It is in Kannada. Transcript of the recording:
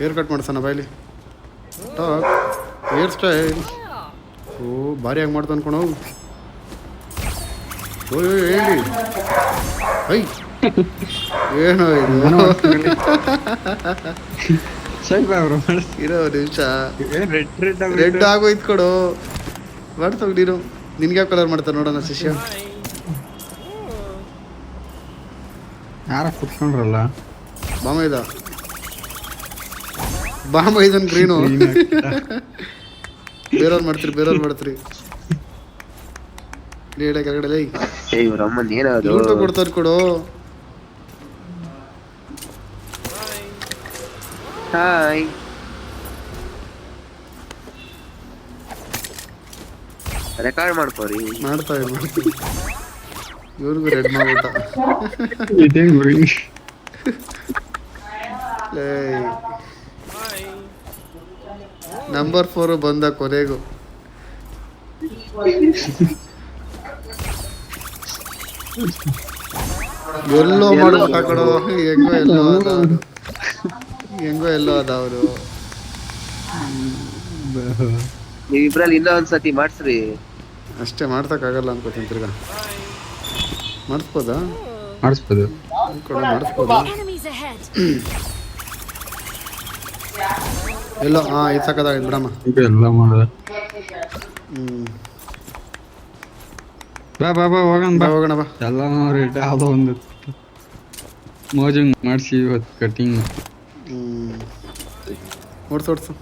ಹೇರ್ ಕಟ್ ಮಾಡ್ಸೋಣ ಬಾಯ್ಲಿ ಟಾಕ್ ಹೇರ್ ಸ್ಟೈಲ್. ಓ ಭಾರಿ ಆಗಿ ಮಾಡ್ತಾ ಅನ್ಕೊಣ. ಓ ಹೇಳಿ ಐ ಏನೋ ಇದು ಇರೋ ನಿಮಿಷ ರೆಡ್ ಆಗೋಯ್ತು ಕೊಡು ಮಾಡ್ತಾವ ನೀನು. ನಿನ್ಗೆ ಯಾವ ಕಲರ್ ಮಾಡ್ತಾರೆ ನೋಡೋಣ ಶಿಷ್ಯ. ಯಾರ ಕುತ್ಕೊಂಡ್ರಲ್ಲ ಬಾಮ ಇದನ್ ಗ್ರೀನು. ಬೇರೆಯವ್ರು ಮಾಡ್ತೀರಿ ಹೇಳ ಕೆಳಗಡೆ ಯೂಟ್ಯೂಬ್ ಕೊಡ್ತಾರೆ ಕೊಡು. ಹಾಯ್ ರೆಕಾರ್ಡ್ ಮಾಡ್ಕೋರಿ. ಮಾಡ್ತೀವಿ ಇವ್ರಿಗೂ ರೆಡ್ ಮಾಡ್ಬಿಟ್ಟ. ನಂಬರ್ 4 ಬಂದ ಕೊನೆಗೂ. ಎಲ್ಲೋ ಮಾಡ್ಬಿಟ್ಟ ಕಡೋ. ಹೆಂಗೋ ಎಲ್ಲೋ ಅದ ಅವರು. ನೀವಿಬ್ರಲ್ಲಿ ಇನ್ನೊಂದ್ಸತಿ ಮಾಡ್ಸ್ರಿ. ಅಷ್ಟೇ ಮಾಡ್ತಕ್ಕಾಗಲ್ಲ ಅನ್ಕೋತೀನಿ. ತಿರ್ಗಾ ಮಾಡಿಸ್ಬೋದು. ಎಲ್ಲೋ ಇದು ಸಾಕಾಗಿತ್ತು ಬಿಡಮ್ಮ. ಹೋಗೋಣ ಬಾ. ಎಲ್ಲ ಯಾವುದೋ ಒಂದು ಮೋಜಿಂಗ್ ಮಾಡಿಸಿ ಇವತ್ತು ಕಟಿಂಗ್ ಓಡ್ಸು